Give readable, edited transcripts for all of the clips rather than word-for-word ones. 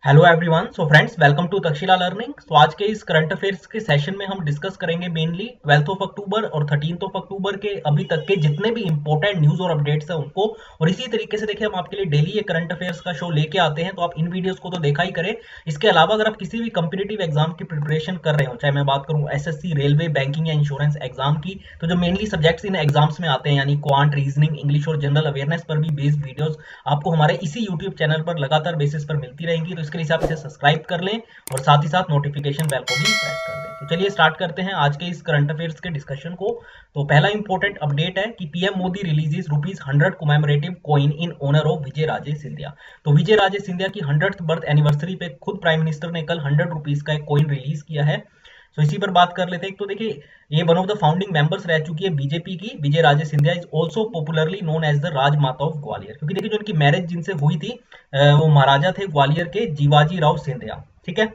Hello everyone. So friends, welcome to Takshashila learning. तो आज के इस करंट अफेयर्स के सेशन में हम डिस्कस करेंगे मेनली 12 ऑफ अक्टूबर और 13 ऑफ अक्टूबर के अभी तक के जितने भी इंपॉर्टेंट न्यूज और अपडेट्स हैं उनको। और इसी तरीके से देखिए, हम आपके लिए डेली ये करंट अफेयर्स का शो लेके आते हैं, तो आप इन वीडियोस को तो देखा ही करें। इसके अलावा अगर आप किसी भी कम्पिटिटिव एग्जाम की प्रिपरेशन कर रहे हो, चाहे मैं बात करूँ एसएससी, रेलवे, बैंकिंग या इंश्योरेंस एग्जाम की, तो जो मेनली सब्जेक्ट्स इन एग्जाम्स में आते हैं यानी क्वांट, रीजनिंग, इंग्लिश और जनरल अवेयरनेस पर भी बेस्ड वीडियोस आपको हमारे इसी यूट्यूब चैनल पर लगातार बेसिस पर मिलती रहेंगी। तो इसके लिए आप इसे सब्सक्राइब कर लें और साथ ही साथ नोटिफिकेशन बेल को भी प्रेस कर दें। तो चलिए स्टार्ट करते हैं आज के इस करंट अफेयर्स के डिस्कशन को। तो पहला इंपॉर्टेंट अपडेट है कि PM Modi releases ₹100 commemorative coin in honour of Vijay Raje Scindia. तो विजय राजे सिंधिया की 100th बर्थ एनिवर्सरी पे खुद प्राइम मिनिस्टर ने कल ₹100 का एक कॉइन रिलीज किया है। तो इसी पर बात कर लेते हैं। तो देखिए, ये one of the founding members रह चुकी है बीजेपी की। Vijay Raje Scindia is also popularly known as the Rajmata of Gwalior, क्योंकि देखिए जो उनकी मैरिज जिनसे हुई थी वो महाराजा थे ग्वालियर के जीवाजी राव सिंधिया, ठीक है।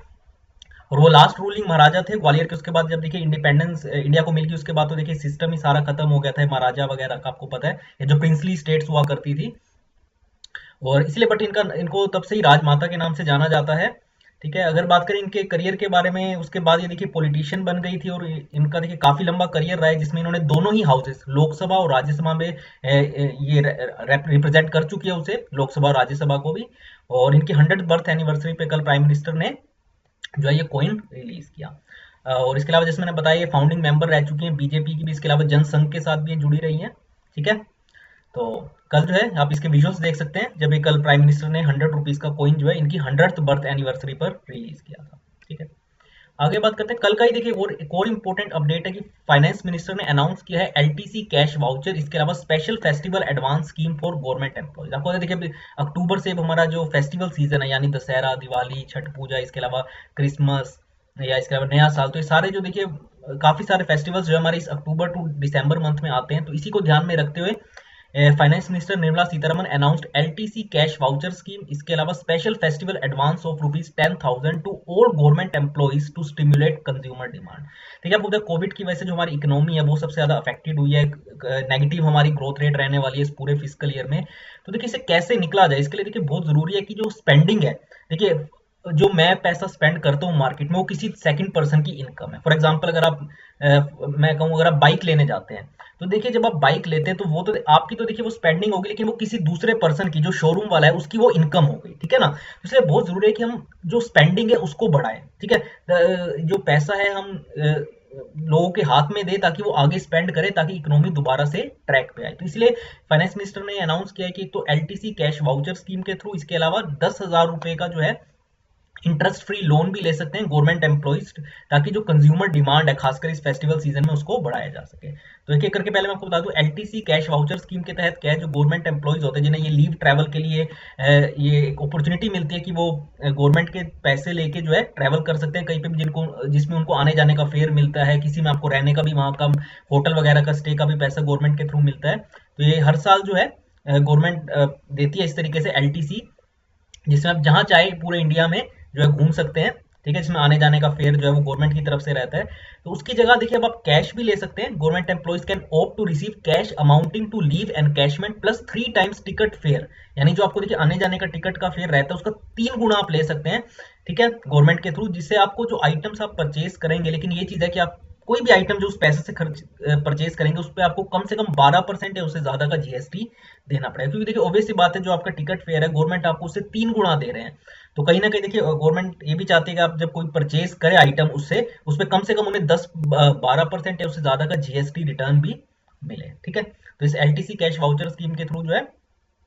और वो लास्ट रूलिंग महाराजा थे ग्वालियर के। उसके बाद जब देखिए इंडिपेंडेंस इंडिया को मिल गई, उसके बाद तो देखिए सिस्टम ही सारा खत्म हो गया था महाराजा वगैरह का, आपको पता है, ये जो प्रिंसली स्टेट्स हुआ करती थी। और इसलिए बट इनको तब से ही राजमाता के नाम से जाना जाता है, ठीक है। अगर बात करें इनके करियर के बारे में, उसके बाद ये देखिए पॉलिटिशियन बन गई थी और इनका देखिए काफी लंबा करियर रहा है, जिसमें इन्होंने दोनों ही हाउसेस, लोकसभा और राज्यसभा में ये रिप्रेजेंट कर चुकी है उसे, लोकसभा और राज्यसभा को भी। और इनकी 100th बर्थ एनिवर्सरी पे कल प्राइम मिनिस्टर ने जो है ये कॉइन रिलीज किया। और इसके अलावा जैसे मैंने बताया, ये फाउंडिंग मेंबर रह चुकी हैं बीजेपी की भी, इसके अलावा जनसंघ के साथ भी ये जुड़ी रही हैं, ठीक है। तो कल जो है आप इसके विजुअल्स देख सकते हैं, जब ये कल प्राइम मिनिस्टर ने ₹100 का कॉइन जो है इनकी 100th बर्थ एनिवर्सरी पर रिलीज किया था, ठीक है। आगे बात करते हैं कल का ही। देखिए एक और इंपॉर्टेंट अपडेट है कि फाइनेंस मिनिस्टर ने अनाउंस किया है एलटीसी कैश वाउचर, इसके अलावा special festival advance scheme for government employees. आपको देखिए अक्टूबर से हमारा जो फेस्टिवल सीजन है यानी दशहरा, दिवाली, छठ पूजा, इसके अलावा क्रिसमस या इसके अलावा नया साल, तो ये सारे जो देखिए काफी सारे फेस्टिवल्स जो हमारे इस अक्टूबर टू दिसंबर मंथ में आते हैं। तो इसी को ध्यान में रखते हुए finance minister Nirmala Sitharaman announced LTC cash voucher scheme, इसके अलावा special festival advance of ₹10,000 to all government employees to stimulate consumer demand. ठीक है, आप उधर कोविड की वजह से जो हमारी इकोनॉमी है वो सबसे ज्यादा अफेक्टेड हुई है, नेगेटिव हमारी ग्रोथ रेट रहने वाली है इस पूरे फिस्कल ईयर में। तो देखिए इसे कैसे निकला जाए, इसके लिए देखिए बहुत जरूरी है कि जो स्पेंडिंग है, देखिए जो मैं पैसा स्पेंड करता हूँ मार्केट में वो किसी सेकंड पर्सन की इनकम है। फॉर एग्जांपल अगर आप मैं कहूँ अगर आप बाइक लेने जाते हैं, तो देखिए जब आप बाइक लेते हैं तो वो तो आपकी तो देखिए वो स्पेंडिंग होगी, लेकिन वो किसी दूसरे पर्सन की, जो शोरूम वाला है, उसकी वो इनकम हो गई, ठीक है ना। इसलिए बहुत जरूरी है कि हम जो स्पेंडिंग है उसको बढ़ाएं, ठीक है। जो पैसा है हम लोगों के हाथ में दे ताकि वो आगे स्पेंड करे, ताकि इकोनॉमी दोबारा से ट्रैक पे आए। तो इसलिए फाइनेंस मिनिस्टर ने अनाउंस किया है कि तो एलटीसी कैश वाउचर स्कीम के थ्रू, इसके अलावा ₹10,000 का जो है इंटरेस्ट फ्री लोन भी ले सकते हैं गवर्नमेंट एम्प्लॉइज, ताकि जो कंज्यूमर डिमांड है खासकर इस फेस्टिवल सीजन में उसको बढ़ाया जा सके। तो एक एक करके पहले मैं आपको बता दूं, एलटीसी कैश वाउचर स्कीम के तहत क्या है, जो गवर्नमेंट एम्प्लॉइज होते हैं जिन्हें ये लीव ट्रैवल के लिए ये एक अपॉर्चुनिटी मिलती है कि वो गवर्नमेंट के पैसे लेके जो है ट्रैवल कर सकते हैं कहीं पे भी, जिनको जिसमें उनको आने जाने का फेयर मिलता है, किसी में आपको रहने का भी, वहाँ का होटल वगैरह का स्टे का भी पैसा गवर्नमेंट के थ्रू मिलता है। तो ये हर साल जो है गवर्नमेंट देती है इस तरीके से एलटीसी, जिसमें आप जहाँ चाहे पूरे इंडिया में जो है घूम सकते हैं, ठीक है। इसमें आने जाने का फेयर जो है वो गवर्नमेंट की तरफ से रहता है। तो उसकी जगह देखिए अब आप कैश भी ले सकते हैं। Government employees can opt to receive cash amounting to leave encashment plus 3 times ticket fare, यानी जो आपको देखिए आने जाने का टिकट का फेयर रहता है उसका 3 गुना आप ले सकते हैं, ठीक है, गवर्नमेंट के थ्रू। जिससे आपको जो आइटम्स आप परचेज करेंगे, लेकिन ये चीज है कि आप कोई भी आइटम जो उस पैसे से खर्च परचेज करेंगे उस पर आपको कम से कम 12% या उससे ज्यादा का जीएसटी देना पड़ेगा, क्योंकि देखिए ऑब्वियस सी बात है, जो आपका टिकट फेयर है गवर्नमेंट आपको उससे 3 गुना दे रहे हैं। तो कहीं ना कहीं देखिए गवर्नमेंट ये भी चाहती है कि आप जब कोई परचेज करे आइटम, उससे उस पर कम से कम उन्हें 10-12% या उससे ज्यादा का जीएसटी रिटर्न भी मिले, ठीक है। तो इस एलटीसी कैश वाउचर स्कीम के थ्रू जो है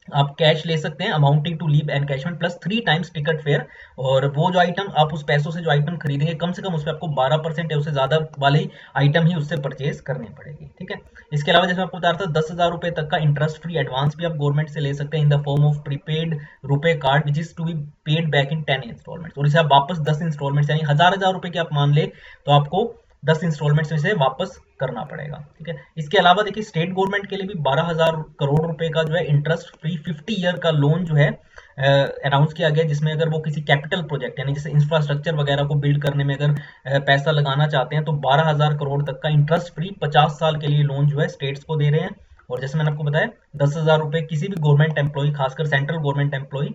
आप कैश ले सकते हैं amounting to leave encashment plus 3 times ticket fare, और वो जो आइटम आप उस पैसों से जो आइटम खरीदेंगे कम से कम उस पर आपको 12% या उससे ज्यादा वाले ही आइटम ही उससे परचेज करनी पड़ेगी, ठीक है। इसके अलावा जैसे मैं आपको बता रहा था, ₹10,000 तक का इंटरेस्ट फ्री एडवांस भी आप गवर्नमेंट से ले सकते हैं in the form of prepaid rupee card which is to be paid back in 10 installment, और इसे आप वापस 10 इंस्टॉलमेंट यानी हजार रुपए की आप मान ले तो आपको 10 इंस्टॉलमेंट्स में से वापस करना पड़ेगा, ठीक है। इसके अलावा देखिए स्टेट गवर्नमेंट के लिए भी 12,000 करोड़ रुपए का जो है इंटरेस्ट फ्री 50 ईयर का लोन जो है अनाउंस किया गया, जिसमें अगर वो किसी कैपिटल प्रोजेक्ट यानी जैसे इंफ्रास्ट्रक्चर वगैरह को बिल्ड करने में अगर पैसा लगाना चाहते हैं तो 12,000 करोड़ तक का इंटरेस्ट फ्री 50 साल के लिए लोन जो है स्टेट्स को दे रहे हैं। और जैसे मैंने आपको बताया, ₹10,000 किसी भी गवर्नमेंट एम्प्लॉय, खासकर सेंट्रल गवर्नमेंट एम्प्लॉय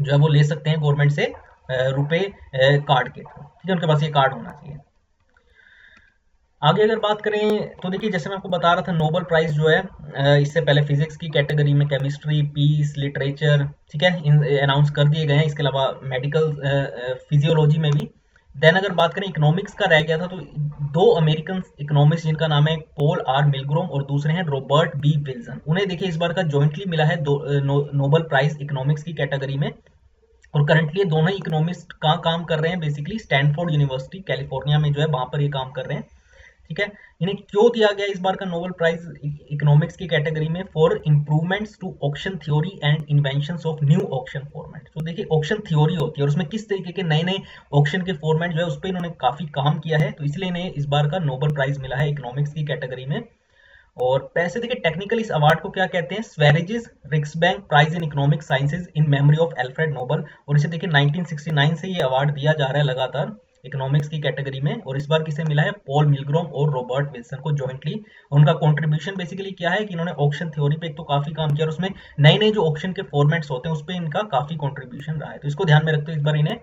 जो है वो ले सकते हैं गवर्नमेंट से रुपए कार्ड के थ्रू, ठीक है, उनके पास ये कार्ड होना चाहिए। आगे अगर बात करें तो देखिए, जैसे मैं आपको बता रहा था, नोबेल प्राइज जो है इससे पहले फिजिक्स की कैटेगरी में, केमिस्ट्री, पीस, लिटरेचर, ठीक है, अनाउंस कर दिए गए हैं। इसके अलावा मेडिकल, फिजियोलॉजी में भी। देन अगर बात करें इकोनॉमिक्स का रह गया था, तो दो अमेरिकन इकोनॉमिक्स जिनका नाम है पॉल आर मिलग्रोम और दूसरे हैं रॉबर्ट बी विल्सन, उन्हें देखिए इस बार का जॉइंटली मिला है नोबेल प्राइज इकोनॉमिक्स की कैटेगरी में। और करंटली दोनों ही इकोनॉमिस्ट कहाँ काम कर रहे हैं, बेसिकली स्टैनफोर्ड यूनिवर्सिटी कैलिफोर्निया में जो है, वहां पर ये काम कर रहे हैं, ठीक है। इन्हें क्यों दिया गया इस बार का नोबेल प्राइज इकोनॉमिक्स की कैटेगरी में? For improvements to auction theory and inventions of new auction format. तो देखिए, ऑक्शन थ्योरी होती है और उसमें किस तरीके के नए नए ऑक्शन के फॉर्मेट जो है उस पर इन्होंने काफी काम किया है, तो इसलिए इन्हें इस बार का नोबेल प्राइज मिला है इकोनॉमिक्स की कैटेगरी में। और पैसे देखिए, टेक्निकली इस अवार्ड को क्या कहते हैं? Sveriges Riksbank prize in economic sciences in memory of Alfred Nobel. और इसे देखिए 1969 से ये अवार्ड दिया जा रहा है लगातार इकोनॉमिक्स की कैटेगरी में। और इस बार किसे मिला है? पॉल मिलग्रोम और रॉबर्ट विल्सन को जॉइंटली। उनका कंट्रीब्यूशन बेसिकली क्या है कि इन्होंने ऑक्शन थ्योरी पे एक तो काफी काम किया और उसमें नए नए जो ऑक्शन के फॉर्मेट्स होते हैं उस पर इनका काफी कंट्रीब्यूशन रहा है, तो इसको ध्यान में रखते हुए इस बार इन्हें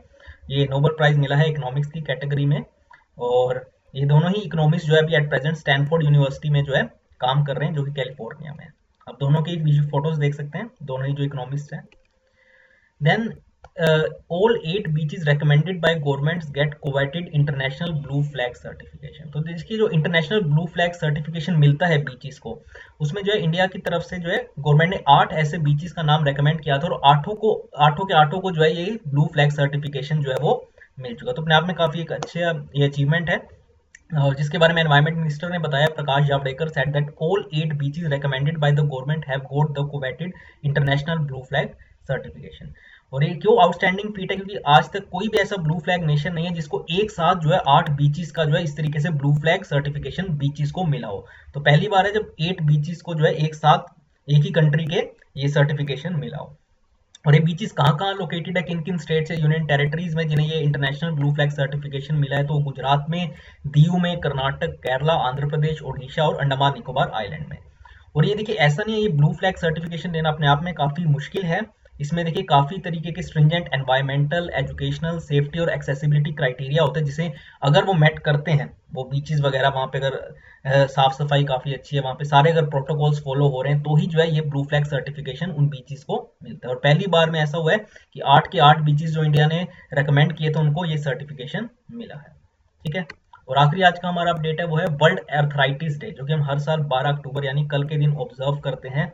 ये नोबेल प्राइज मिला है इकोनॉमिक्स की कैटेगरी में। और ये दोनों ही इकोनॉमिस्ट जो है अभी एट प्रेजेंट स्टैनफोर्ड यूनिवर्सिटी में जो है काम कर रहे हैं, जो कि कैलिफोर्निया में है। आप दोनों के फोटोज देख सकते हैं, दोनों ही जो इकोनॉमिस्ट हैं। Then all 8 beaches recommended by governments get coveted international blue flag certification। तो इसकी जो इंटरनेशनल ब्लू फ्लैग सर्टिफिकेशन मिलता है बीचेस को, उसमें जो है इंडिया की तरफ से जो है गवर्नमेंट ने 8 ऐसे बीचेस का नाम रेकमेंड किया था और आठों को जो है ये ब्लू फ्लैग सर्टिफिकेशन जो है वो मिल चुका। तो अपने आप में काफी एक अच्छे ये अचीवमेंट है, और जिसके बारे में एनवायरमेंट मिनिस्टर ने बताया, Prakash Javadekar said that all 8 beaches recommended by the government have got the coveted international blue flag certification. और ये क्यों आउटस्टैंडिंग फीट है? क्योंकि आज तक कोई भी ऐसा ब्लू फ्लैग नेशन नहीं है जिसको एक साथ जो है 8 बीचेस का जो है इस तरीके से ब्लू फ्लैग सर्टिफिकेशन बीचेस को मिला हो। तो पहली बार है जब 8 बीचेस को जो है एक साथ एक ही कंट्री के ये सर्टिफिकेशन मिला हो। और ये बीचेस कहाँ कहाँ लोकेटेड है, किन किन स्टेट्स है, यूनियन टेरिटरीज में जिन्हें ये इंटरनेशनल ब्लू फ्लैग सर्टिफिकेशन मिला है? तो गुजरात में, दीव में, कर्नाटक, केरला, आंध्र प्रदेश, ओडिशा और अंडमान निकोबार आइलैंड में। और ये देखिए, ऐसा नहीं है, ये ब्लू फ्लैग सर्टिफिकेशन देना अपने आप में काफी मुश्किल है। इसमें देखिए काफी तरीके के स्ट्रिंजेंट एनवायरमेंटल, एजुकेशनल, सेफ्टी और एक्सेसिबिलिटी क्राइटेरिया होते हैं, जिसे अगर वो मेट करते हैं, वो बीचेस वगैरह वहाँ पे अगर साफ सफाई काफी अच्छी है, वहाँ पे सारे अगर प्रोटोकॉल्स फॉलो हो रहे हैं, तो ही जो है ये ब्लू फ्लैग सर्टिफिकेशन उन बीचेस को मिलता है। और पहली बार में ऐसा हुआ है कि 8 के 8 बीचेस जो इंडिया ने रेकमेंड किए थे उनको ये सर्टिफिकेशन मिला है, ठीक है। और आखिरी आज का हमारा अपडेट है वो है वर्ल्ड अर्थराइटिस डे, जो कि हम हर साल 12 अक्टूबर यानी कल के दिन ऑब्जर्व करते हैं।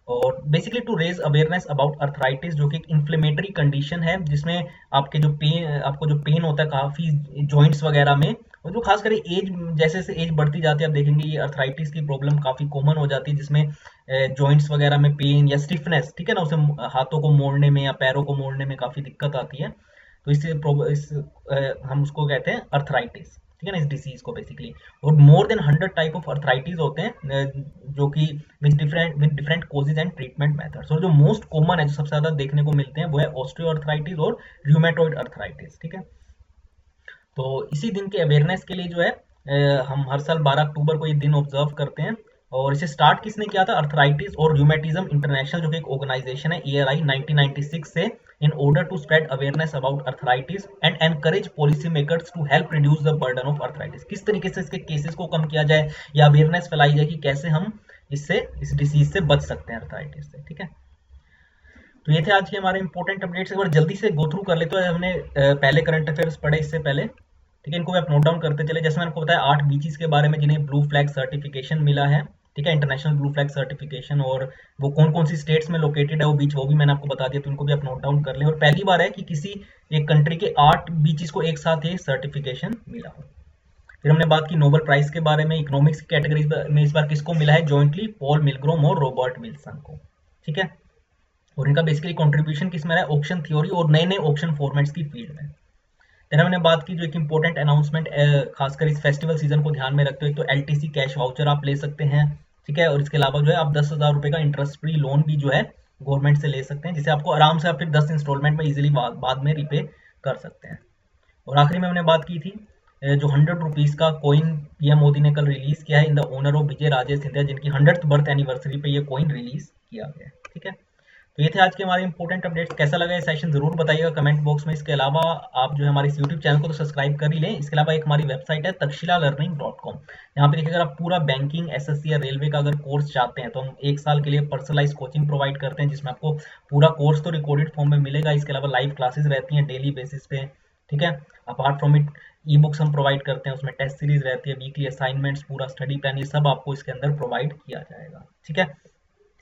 और basically to raise awareness about arthritis, जो कि एक इन्फ्लेमेटरी कंडीशन है जिसमें आपको जो पेन होता है काफी जॉइंट्स वगैरह में, और जो खास करके एज जैसे जैसे एज बढ़ती जाती है आप देखेंगे ये अर्थराइटिस की प्रॉब्लम काफी कॉमन हो जाती है, जिसमें जॉइंट्स वगैरह में पेन या स्टिफनेस, ठीक है ना, उसे हाथों को मोड़ने में या पैरों को मोड़ने में काफी दिक्कत आती है। तो हम उसको कहते हैं अर्थराइटिस, ठीक है ना, इस डिसीज को बेसिकली। और more than 100 type of arthritis होते हैं जो कि with different causes and treatment methods. और जो मोस्ट कॉमन है, जो सबसे ज्यादा देखने को मिलते हैं, वो है ऑस्टियोआर्थराइटिस और रूमेटॉइड अर्थराइटिस, ठीक है। तो इसी दिन के अवेयरनेस के लिए जो है हम हर साल 12 अक्टूबर को ये दिन ऑब्जर्व करते हैं। और इसे स्टार्ट किसने किया था? अर्थराइटिस और रूमेटिज्म इंटरनेशनल, जो कि एक ऑर्गेनाइजेशन है, ERI 1996 से, in order to spread awareness about arthritis and encourage policy makers to help reduce the burden of arthritis। किस तरीके से इसके केसेस को कम किया जाए या अवेयरनेस फैलाई जाए कि कैसे हम इस डिसीज से बच सकते हैं, अर्थराइटिस से, ठीक है। तो ये थे आज के हमारे इंपॉर्टेंट अपडेट्स। एक बार जल्दी से गो थ्रू कर ले। तो हमने पहले करंट अफेयर्स पढ़े इससे पहले, ठीक है, इनको भी आप नोट डाउन करते चले। जैसे मैंने आपको बताया 8 बीचेस के बारे में जिन्हें ब्लू फ्लैग सर्टिफिकेशन मिला है, ठीक है, इंटरनेशनल ब्लू फ्लैग सर्टिफिकेशन, और वो कौन कौन सी स्टेट्स में लोकेटेड है वो बीच, वो भी मैंने आपको बता दिया, तो उनको भी आप नोट डाउन कर लें। और पहली बार है कि किसी एक कंट्री के 8 बीचेस को एक साथ ये सर्टिफिकेशन मिला हो। फिर हमने बात की नोबेल प्राइज के बारे में, इकोनॉमिक्स की कैटेगरी में इस बार किसको मिला है? जॉइंटली पॉल मिलग्रोम और रॉबर्ट विल्सन को, ठीक है। और इनका बेसिकली कंट्रीब्यूशन किस में रहा है? ऑक्शन थ्योरी और नए नए ऑक्शन फॉर्मेट्स की फील्ड में। फिर हमने बात की जो एक इंपॉर्टेंट अनाउंसमेंट, खासकर इस फेस्टिवल सीजन को ध्यान में रखते हुए, तो LTC कैश वाउचर आप ले सकते हैं, ठीक है। और इसके अलावा जो है आप 10,000 रुपए का इंटरेस्ट फ्री लोन भी जो है गवर्नमेंट से ले सकते हैं, जिसे आपको आराम से आप फिर 10 इंस्टॉलमेंट में इजीली बाद में रिपे कर सकते हैं। और आखिरी में हमने बात की थी जो 100 रुपीज का कॉइन पीएम मोदी ने कल रिलीज किया है in the honour of Vijay Raje Scindia, जिनकी 100th बर्थ एनिवर्सरी पे ये कॉइन रिलीज किया गया है, ठीक है। तो ये थे आज के हमारे इंपॉर्टेंट अपडेट्स। कैसा लगा ये सेशन जरूर बताइएगा कमेंट बॉक्स में। इसके अलावा आप जो है हमारे यूट्यूब चैनल को तो सब्सक्राइब कर ही लें। इसके अलावा एक हमारी वेबसाइट है तक्षशिला.learning.com। यहाँ पे देखिए अगर आप पूरा बैंकिंग, एसएससी या रेलवे का अगर कोर्स चाहते हैं तो हम 1 साल के लिए पर्सनलाइज कोचिंग प्रोवाइड करते हैं, जिसमें आपको पूरा कोर्स तो रिकॉर्डेड फॉर्म में मिलेगा। इसके अलावा लाइव क्लासेस रहती हैं डेली बेसिस पे, ठीक है। Apart from it e books हम प्रोवाइड करते हैं, उसमें टेस्ट सीरीज रहती है, वीकली असाइनमेंट्स, पूरा स्टडी प्लान, ये सब आपको इसके अंदर प्रोवाइड किया जाएगा, ठीक है।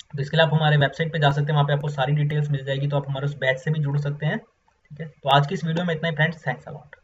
तो इसके लिए आप हमारे वेबसाइट पे जा सकते हैं, वहाँ पे आपको सारी डिटेल्स मिल जाएगी, तो आप हमारे उस बैच से भी जुड़ सकते हैं, ठीक है। तो आज की इस वीडियो में इतना ही फ्रेंड्स, थैंक्स अ लॉट।